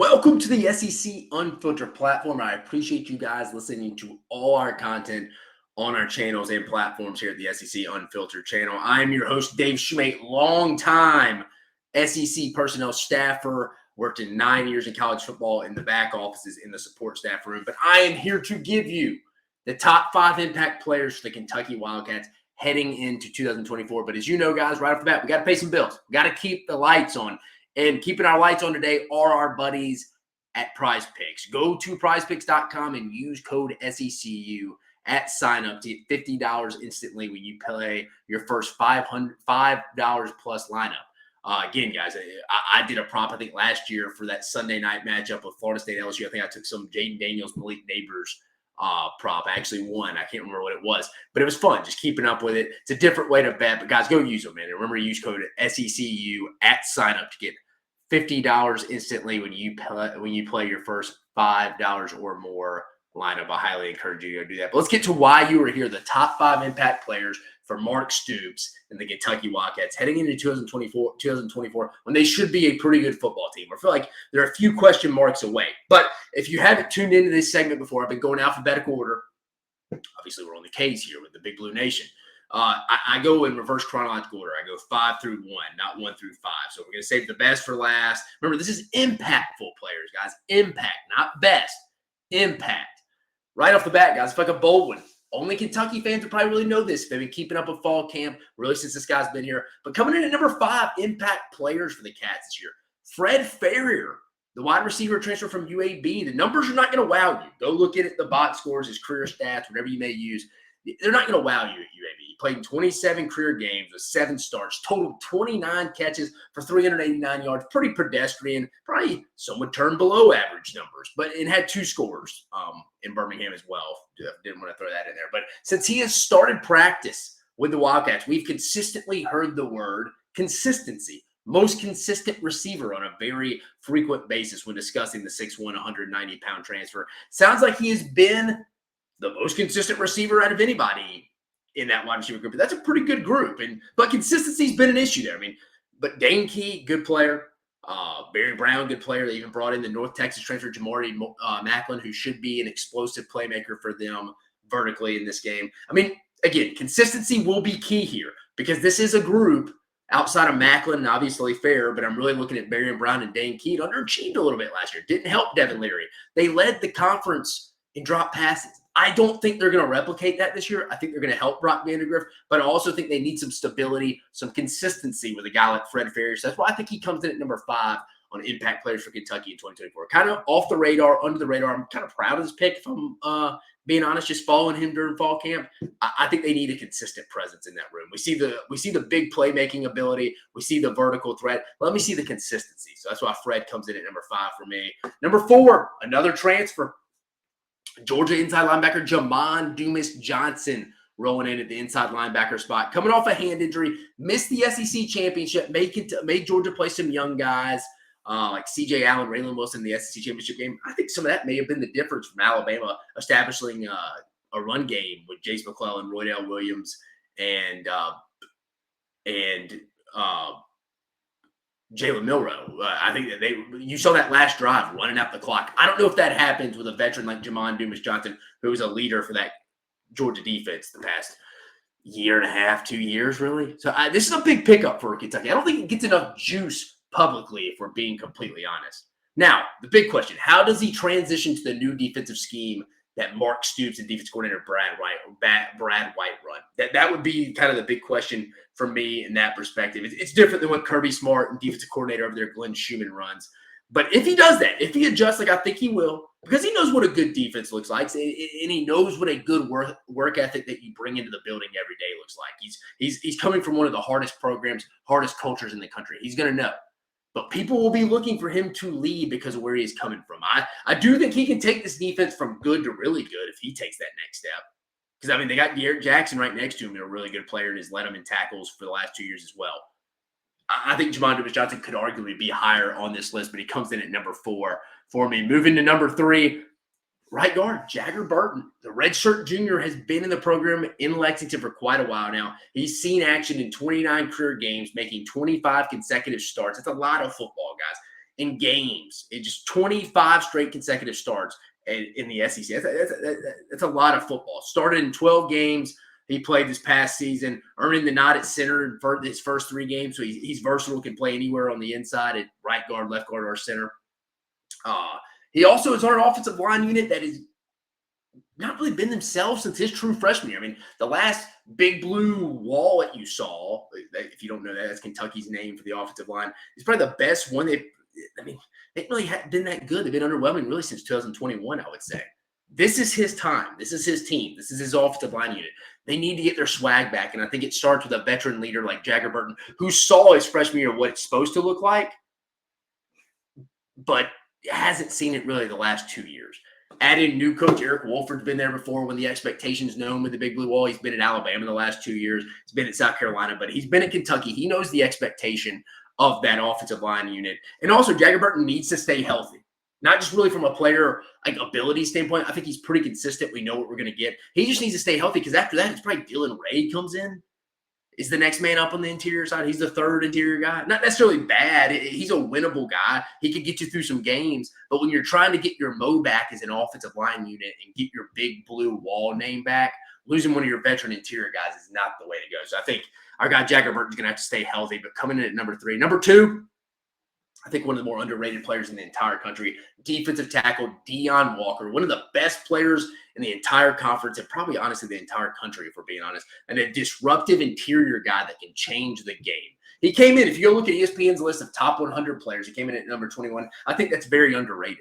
Welcome to the SEC Unfiltered platform. I appreciate you guys listening to all our content on our channels and platforms here at the SEC Unfiltered channel. I'm your host, Dave Shumate, longtime SEC personnel staffer, worked in 9 years in college football in the back offices in the support staff room. But I am here to give you the top 5 impact players for the Kentucky Wildcats heading into 2024. But as you know, guys, right off the bat, we got to pay some bills. We got to keep the lights on. And keeping our lights on today are our buddies at Prize Picks. Go to prizepicks.com and use code SECU at sign up to get $50 instantly when you play your first $5 plus lineup. Again, guys, I did a prop, I think, last year for that Sunday night matchup with Florida State LSU. I think I took some Jaden Daniels, Malik Neighbors prop. I actually won. I can't remember what it was, but it was fun just keeping up with it. It's a different way to bet, but guys, go use them, man. And remember to use code SECU at sign up to get $50 instantly when you play your first $5 or more lineup. I highly encourage you to do that. But let's get to why you are here. The top 5 impact players for Mark Stoops and the Kentucky Wildcats heading into 2024 when they should be a pretty good football team. I feel like they're a few question marks away. But if you haven't tuned into this segment before, I've been going alphabetical order. Obviously, we're on the K's here with the Big Blue Nation. I go in reverse chronological order. I go 5 through 1, not 1 through 5. So we're going to save the best for last. Remember, this is impactful players, guys. Impact, not best. Impact. Right off the bat, guys, it's like a bold one. Only Kentucky fans would probably really know this. They've been keeping up with fall camp really since this guy's been here. But coming in at number 5, impact players for the Cats this year. Fred Faer, the wide receiver transfer from UAB. The numbers are not going to wow you. Go look at it, the box scores, his career stats, whatever you may use. They're not going to wow you at UAB. He played in 27 career games with 7 starts, totaled 29 catches for 389 yards. Pretty pedestrian, probably some would turn below average numbers, but it had 2 scores in Birmingham as well. Didn't want to throw that in there. But since he has started practice with the Wildcats, we've consistently heard the word consistency. Most consistent receiver on a very frequent basis when discussing the 6'1", 190-pound transfer. Sounds like he has been the most consistent receiver out of anybody in that wide receiver group. But that's a pretty good group. But consistency's been an issue there. But Dane Key, good player. Barry Brown, good player. They even brought in the North Texas transfer, Jamari Macklin, who should be an explosive playmaker for them vertically in this game. Again, consistency will be key here because this is a group outside of Macklin and obviously Faer, but I'm really looking at Barry Brown and Dane Key. Underachieved a little bit last year. Didn't help Devin Leary. They led the conference in drop passes. I don't think they're going to replicate that this year. I think they're going to help Brock Vandergriff, but I also think they need some stability, some consistency with a guy like Fred Faer. So that's why I think he comes in at number 5 on impact players for Kentucky in 2024. Kind of off the radar, under the radar. I'm kind of proud of this pick, if I'm being honest, just following him during fall camp. I think they need a consistent presence in that room. We see the big playmaking ability. We see the vertical threat. Let me see the consistency. So that's why Fred comes in at number 5 for me. Number 4, another transfer. Georgia inside linebacker Jamon Dumas-Johnson rolling in at the inside linebacker spot. Coming off a hand injury, missed the SEC championship, made Georgia play some young guys like C.J. Allen, Raylan Wilson in the SEC championship game. I think some of that may have been the difference from Alabama establishing a run game with Jace McClellan, Roydell Williams, and Jalen Milroe. I think that you saw that last drive running out the clock. I don't know if that happens with a veteran like Jamon Dumas-Johnson, who was a leader for that Georgia defense the past year and a half, 2 years, really. So this is a big pickup for Kentucky. I don't think it gets enough juice publicly, if we're being completely honest. Now, the big question, how does he transition to the new defensive scheme that Mark Stoops and defense coordinator Brad White run? That would be kind of the big question for me in that perspective. It's different than what Kirby Smart and defensive coordinator over there, Glenn Schumann, runs. But if he does that, if he adjusts like I think he will, because he knows what a good defense looks like, and he knows what a good work ethic that you bring into the building every day looks like. He's coming from one of the hardest programs, hardest cultures in the country. He's going to know. But people will be looking for him to lead because of where he's coming from. I do think he can take this defense from good to really good if he takes that next step. Because, they got Garrett Jackson right next to him, and a really good player, and has led him in tackles for the last 2 years as well. I think Jamon Dumas-Johnson could arguably be higher on this list, but he comes in at number 4 for me. Moving to number 3, right guard, Jagger Burton. The redshirt junior has been in the program in Lexington for quite a while now. He's seen action in 29 career games, making 25 consecutive starts. That's a lot of football, guys. in games. It just 25 straight consecutive starts in the SEC. That's a lot of football. Started in 12 games. He played this past season, earning the nod at center for his first 3 games. So he's versatile, can play anywhere on the inside at right guard, left guard, or center. He also is on an offensive line unit that has not really been themselves since his true freshman year. I mean, the last big blue wall that you saw, if you don't know that, that's Kentucky's name for the offensive line. It's probably the best one. They've really been that good. They've been underwhelming really since 2021, I would say. This is his time. This is his team. This is his offensive line unit. They need to get their swag back, and I think it starts with a veteran leader like Jagger Burton, who saw his freshman year what it's supposed to look like, but hasn't seen it really the last 2 years. Add in new coach Eric Wolford's been there before when the expectations known with the big blue wall. He's been at Alabama the last 2 years. He's been at South Carolina, but he's been at Kentucky. He knows the expectation of that offensive line unit. And also, Jagger Burton needs to stay healthy. Not just really from a player like ability standpoint. I think he's pretty consistent. We know what we're going to get. He just needs to stay healthy because after that, it's probably Dylan Ray comes in. Is the next man up on the interior side. He's the third interior guy. Not necessarily bad. He's a winnable guy. He could get you through some games. But when you're trying to get your Mo back as an offensive line unit and get your big blue wall name back, losing one of your veteran interior guys is not the way to go. So I think our guy Jagger Burton's going to have to stay healthy. But coming in at number 3. Number 2, I think one of the more underrated players in the entire country, defensive tackle Deion Walker, one of the best players in the entire conference and probably honestly the entire country, if we're being honest, and a disruptive interior guy that can change the game. He came in, if you go look at ESPN's list of top 100 players, he came in at number 21. I think that's very underrated.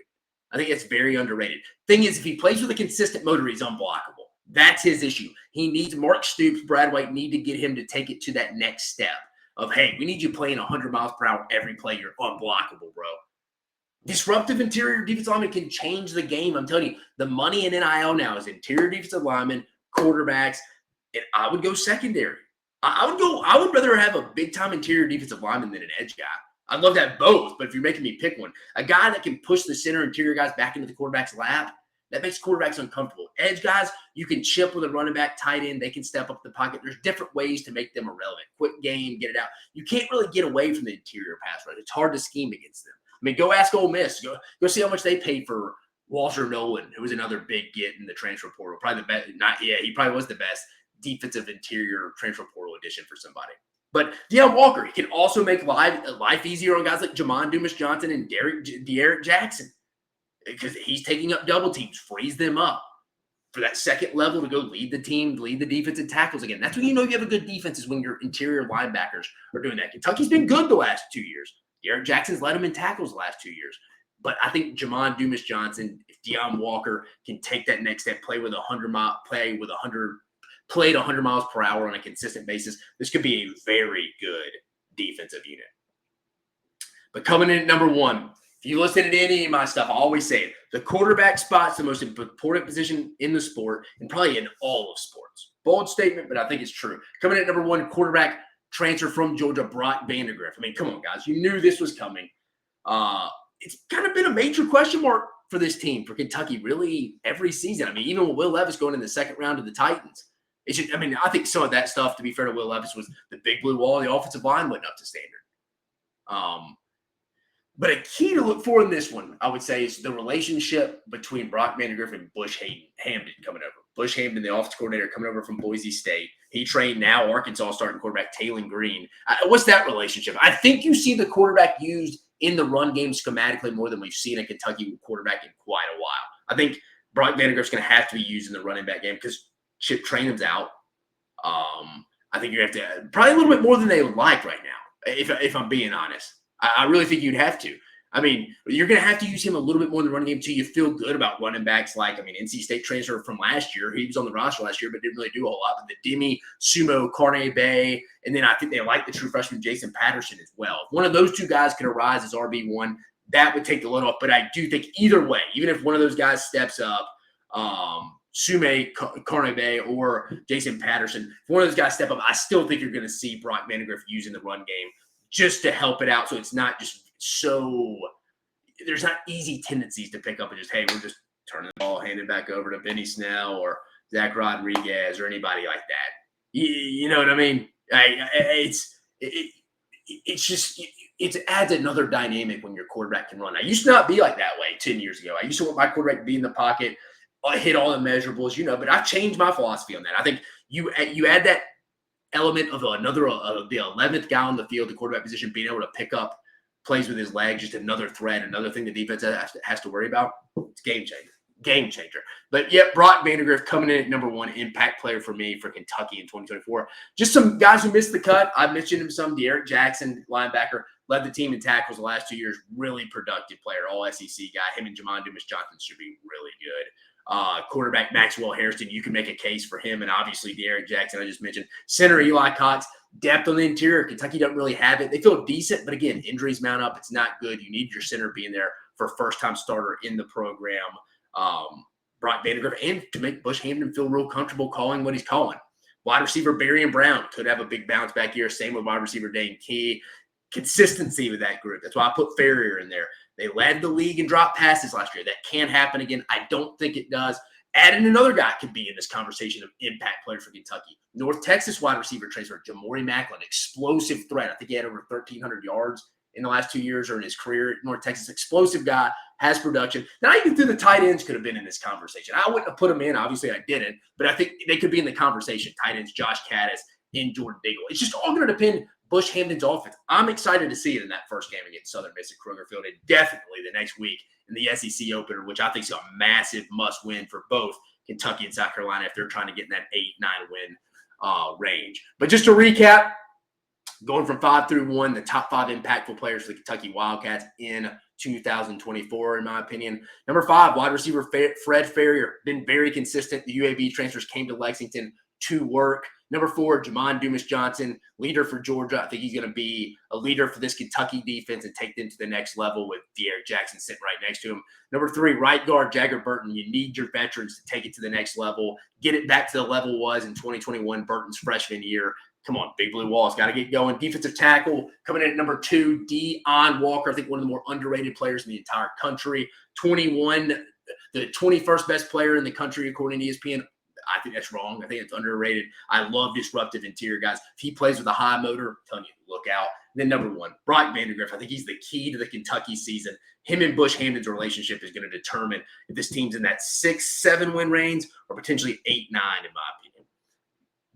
Thing is, if he plays with a consistent motor, he's unblockable. That's his issue. He needs Mark Stoops, Brad White need to get him to take it to that next step of, hey, we need you playing 100 miles per hour every play. You're unblockable, bro. Disruptive interior defensive lineman can change the game. I'm telling you, the money in NIL now is interior defensive linemen, quarterbacks, and I would go secondary. I would rather have a big-time interior defensive lineman than an edge guy. I'd love to have both, but if you're making me pick one, a guy that can push the center interior guys back into the quarterback's lap, that makes quarterbacks uncomfortable. Edge guys, you can chip with a running back, tight end. They can step up the pocket. There's different ways to make them irrelevant. Quick game, get it out. You can't really get away from the interior pass rush. It's hard to scheme against them. I mean, go ask Ole Miss. Go see how much they paid for Walter Nolan, who was another big get in the transfer portal. Probably the best. He probably was the best defensive interior transfer portal addition for somebody. But Deion Walker, he can also make life easier on guys like Jamon Dumas-Johnson and De'Aaron Jackson because he's taking up double teams, frees them up for that second level to go lead the team, lead the defensive tackles again. That's when you know you have a good defense is when your interior linebackers are doing that. Kentucky's been good the last 2 years. De'Aaron Jackson's led them in tackles the last 2 years. But I think Jamon Dumas-Johnson, if Deion Walker can take that next step, play at 100 miles per hour on a consistent basis, this could be a very good defensive unit. But coming in at number 1, if you listen to any of my stuff, I always say it. The quarterback spot's the most important position in the sport and probably in all of sports. Bold statement, but I think it's true. Coming in at number 1, quarterback transfer from Georgia, Brock Vandergriff. I mean, come on, guys. You knew this was coming. It's kind of been a major question mark for this team, for Kentucky, really every season. I mean, even with Will Levis going in the second round of the Titans. I think some of that stuff, to be fair to Will Levis, was the big blue wall. The offensive line wasn't up to standard. But a key to look for in this one, I would say, is the relationship between Brock Vandergriff and Bush Hamden coming over. Bush Hamden, the offensive coordinator, coming over from Boise State. He trained now Arkansas starting quarterback Taylon Green. What's that relationship? I think you see the quarterback used in the run game schematically more than we've seen a Kentucky quarterback in quite a while. I think Brock Vandergriff's going to have to be used in the running back game because Chip Trainum's out. I think you have to probably a little bit more than they would like right now, if I'm being honest. I really think you'd have to. I mean, you're going to have to use him a little bit more in the running game until you feel good about running backs like, NC State transfer from last year. He was on the roster last year, but didn't really do a whole lot. But the Demi, Sumo, Carne Bay, and then I think they like the true freshman Jason Patterson as well. If one of those two guys could arise as RB1, that would take the load off. But I do think either way, even if one of those guys steps up, Shumate, Carne Bay, or Jason Patterson, if one of those guys step up, I still think you're going to see Brock Vandergriff using the run game just to help it out so it's not just there's not easy tendencies to pick up and just, hey, we're just turning the ball, handing back over to Benny Snell or Zach Rodriguez or anybody like that. You know what I mean? It's just it adds another dynamic when your quarterback can run. I used to not be like that way 10 years ago. I used to want my quarterback to be in the pocket, hit all the measurables, but I've changed my philosophy on that. I think you add that element of the 11th guy on the field, the quarterback position, being able to pick up plays with his legs, just another threat, another thing the defense has to worry about. It's game changer. But yep, Brock Vandergriff coming in at number 1 impact player for me for Kentucky in 2024. Just some guys who missed the cut. I mentioned him some. Derek Jackson, linebacker, led the team in tackles the last 2 years. Really productive player, all SEC guy. Him and Jamon Dumas-Johnson should be really good. Quarterback Maxwell Hairston, you can make a case for him, and obviously Derek Jackson, I just mentioned. Center Eli Cox, depth on the interior. Kentucky doesn't really have it. They feel decent, but again, injuries mount up. It's not good. You need your center being there for first-time starter in the program. Brock Vandergriff, and to make Bush Hamdan feel real comfortable calling what he's calling. Wide receiver Barry Brown could have a big bounce back year. Same with wide receiver Dane Key. Consistency with that group. That's why I put Faer in there. They led the league in drop passes last year. That can happen again. I don't think it does. Adding another guy could be in this conversation of impact player for Kentucky. North Texas wide receiver transfer Jamori Macklin, explosive threat. I think he had over 1,300 yards in the last 2 years or in his career at North Texas. Explosive guy, has production. Now, even through the tight ends could have been in this conversation. I wouldn't have put them in. Obviously, I didn't. But I think they could be in the conversation. Tight ends, Josh Caddis and Jordan Diggle. It's just all going to depend Bush Hamdan's offense. I'm excited to see it in that first game against Southern Miss at Kroger Field, and definitely the next week in the SEC opener, which I think is a massive must-win for both Kentucky and South Carolina if they're trying to get in that 8-9 win range. But just to recap, going from 5 through 1, the top 5 impactful players for the Kentucky Wildcats in 2024, in my opinion. Number 5, wide receiver Fred Faer, been very consistent. The UAB transfers came to Lexington to work. Number 4, Jamon Dumas-Johnson, leader for Georgia. I think he's going to be a leader for this Kentucky defense and take them to the next level with Derek Jackson sitting right next to him. Number 3, right guard Jagger Burton. You need your veterans to take it to the next level, get it back to the level it was in 2021, Burton's freshman year. Come on, Big Blue Walls, got to get going. Defensive tackle coming in at number 2, Deion Walker. I think one of the more underrated players in the entire country. 21, the 21st best player in the country according to ESPN. I think that's wrong. I think it's underrated. I love disruptive interior guys. If he plays with a high motor, I'm telling you, look out. And then number 1, Brock Vandergriff. I think he's the key to the Kentucky season. Him and Bush Hamdan's relationship is going to determine if this team's in that 6-7 win range or potentially 8-9, in my opinion.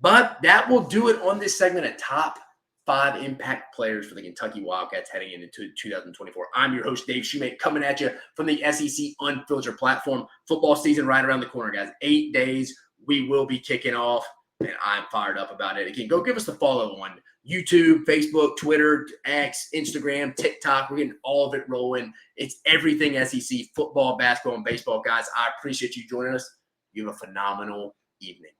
But that will do it on this segment of top 5 impact players for the Kentucky Wildcats heading into 2024. I'm your host, Dave Shumate, coming at you from the SEC Unfiltered platform. Football season right around the corner, guys. 8 days. We will be kicking off, and I'm fired up about it. Again, go give us the follow on YouTube, Facebook, Twitter, X, Instagram, TikTok. We're getting all of it rolling. It's everything SEC, football, basketball, and baseball, guys. I appreciate you joining us. You have a phenomenal evening.